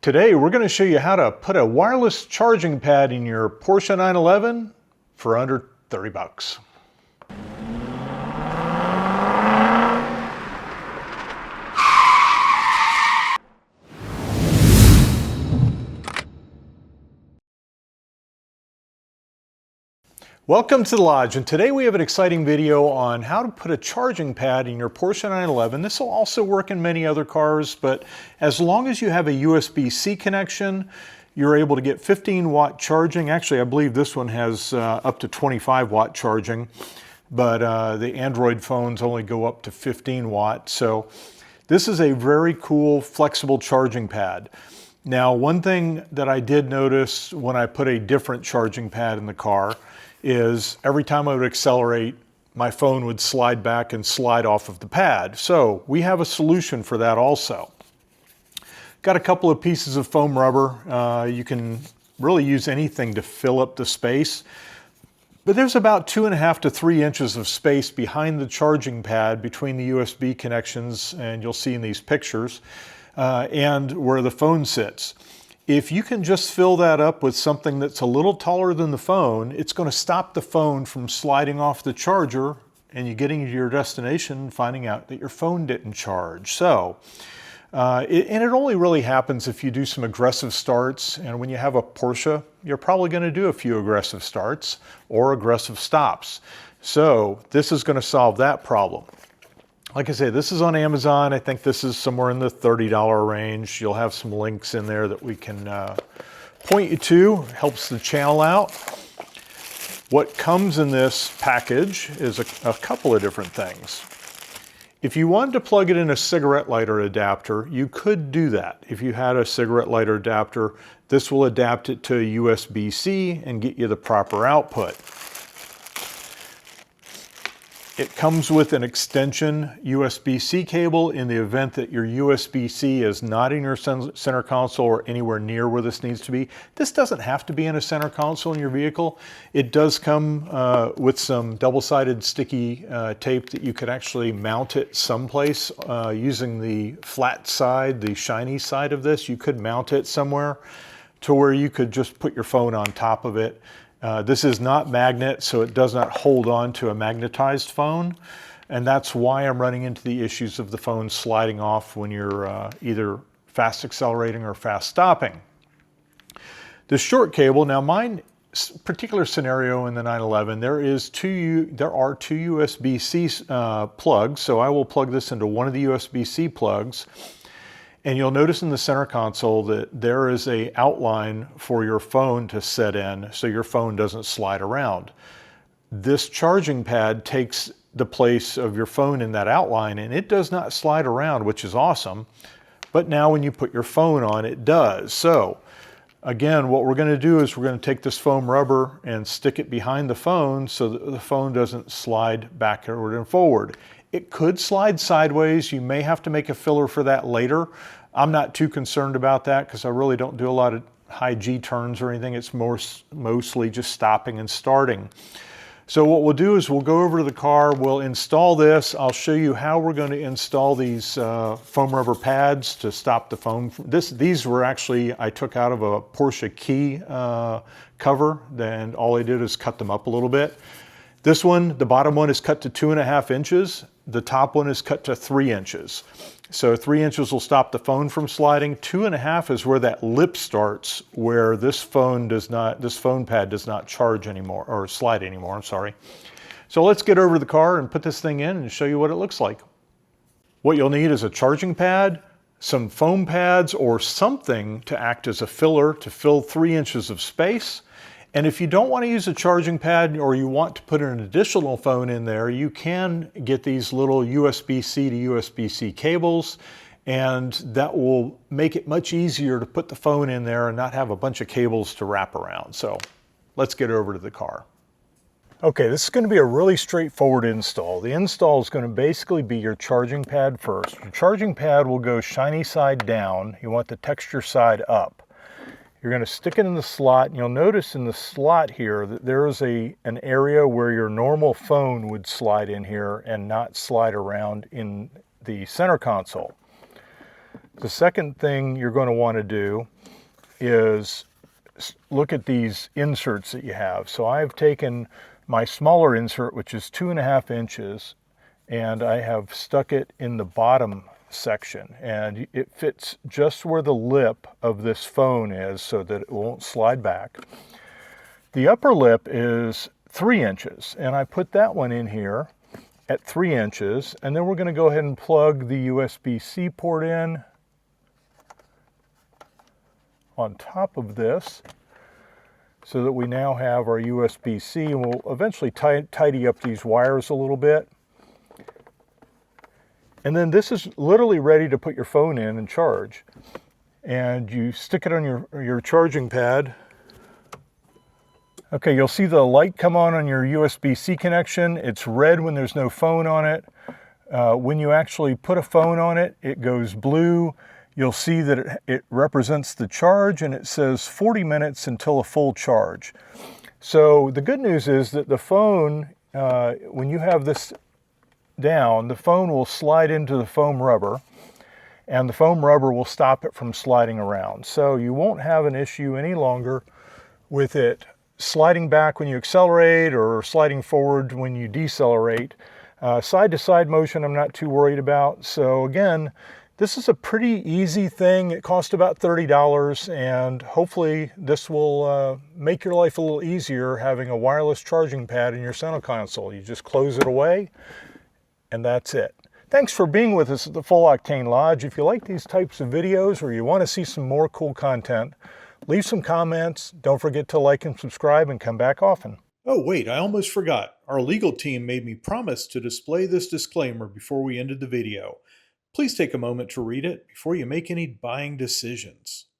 Today we're going to show you how to put a wireless charging pad in your Porsche 911 for under 30 bucks. Welcome to the Lodge, and today we have an exciting video on how to put a charging pad in your Porsche 911. This will also work in many other cars, but as long as you have a USB-C connection, you're able to get 15-watt charging. Actually, I believe this one has up to 25-watt charging, but the Android phones only go up to 15 watt. So this is a very cool, flexible charging pad. Now, one thing that I did notice when I put a different charging pad in the car is every time I would accelerate, my phone would slide back and slide off of the pad. So we have a solution for that also. Got a couple of pieces of foam rubber. You can really use anything to fill up the space, but there's about 2.5 to 3 inches of space behind the charging pad between the USB connections, and you'll see in these pictures, and where the phone sits. If you can just fill that up with something that's a little taller than the phone, it's going to stop the phone from sliding off the charger and you getting to your destination and finding out that your phone didn't charge. So, it only really happens if you do some aggressive starts, and when you have a Porsche, you're probably going to do a few aggressive starts or aggressive stops. So this is going to solve that problem. Like I say, this is on Amazon. I think this is somewhere in the $30 range. You'll have some links in there that we can point you to. Helps the channel out. What comes in this package is a couple of different things. If you wanted to plug it in a cigarette lighter adapter, you could do that. If you had a cigarette lighter adapter, this will adapt it to USB-C and get you the proper output. It comes with an extension USB-C cable in the event that your USB-C is not in your center console or anywhere near where this needs to be. This doesn't have to be in a center console in your vehicle. It does come with some double-sided sticky tape that you could actually mount it someplace using the flat side, the shiny side of this. You could mount it somewhere to where you could just put your phone on top of it. This is not magnet, so it does not hold on to a magnetized phone, and that's why I'm running into the issues of the phone sliding off when you're either fast accelerating or fast stopping. The short cable, now mine particular scenario in the 911, there are two USB-C plugs, so I will plug this into one of the USB-C plugs. And you'll notice in the center console that there is an outline for your phone to set in so your phone doesn't slide around. This charging pad takes the place of your phone in that outline, and it does not slide around, which is awesome. But now when you put your phone on, it does. So again, what we're going to do is we're going to take this foam rubber and stick it behind the phone so that the phone doesn't slide backward and forward. It could slide sideways. You may have to make a filler for that later. I'm not too concerned about that because I really don't do a lot of high G turns or anything. It's mostly just stopping and starting. So what we'll do is we'll go over to the car, we'll install this. I'll show you how we're going to install these foam rubber pads to stop the phone. These were actually, I took out of a Porsche key cover, and all I did is cut them up a little bit. This one, the bottom one is cut to 2.5 inches. The top one is cut to 3 inches. So 3 inches will stop the phone from sliding. 2.5 is where that lip starts, where this phone pad does not charge anymore, or slide anymore, I'm sorry. So let's get over to the car and put this thing in and show you what it looks like. What you'll need is a charging pad, some foam pads, or something to act as a filler to fill 3 inches of space. And if you don't want to use a charging pad or you want to put an additional phone in there, you can get these little USB-C to USB-C cables, and that will make it much easier to put the phone in there and not have a bunch of cables to wrap around. So let's get over to the car. Okay, this is going to be a really straightforward install. The install is going to basically be your charging pad first. Your charging pad will go shiny side down. You want the texture side up. You're going to stick it in the slot, and you'll notice in the slot here that there is an area where your normal phone would slide in here and not slide around in the center console. The second thing you're going to want to do is look at these inserts that you have. So I've taken my smaller insert, which is 2.5 inches, and I have stuck it in the bottom section, and it fits just where the lip of this phone is so that it won't slide back. The upper lip is 3 inches, and I put that one in here at 3 inches, and then we're going to go ahead and plug the USB-C port in on top of this so that we now have our USB-C, and we'll eventually tidy up these wires a little bit. And then this is literally ready to put your phone in and charge. And you stick it on your charging pad. Okay, you'll see the light come on your USB-C connection. It's red when there's no phone on it. When you actually put a phone on it, it goes blue. You'll see that it represents the charge, and it says 40 minutes until a full charge. So the good news is that the phone, when you have this down, the phone will slide into the foam rubber, and the foam rubber will stop it from sliding around. So you won't have an issue any longer with it sliding back when you accelerate or sliding forward when you decelerate. Side-to-side motion I'm not too worried about. So again, this is a pretty easy thing. It cost about $30, and hopefully this will make your life a little easier having a wireless charging pad in your center console. You just close it away, and that's it. Thanks for being with us at the Full Octane Lodge. If you like these types of videos or you want to see some more cool content, leave some comments. Don't forget to like and subscribe, and come back often. Oh, wait, I almost forgot. Our legal team made me promise to display this disclaimer before we ended the video. Please take a moment to read it before you make any buying decisions.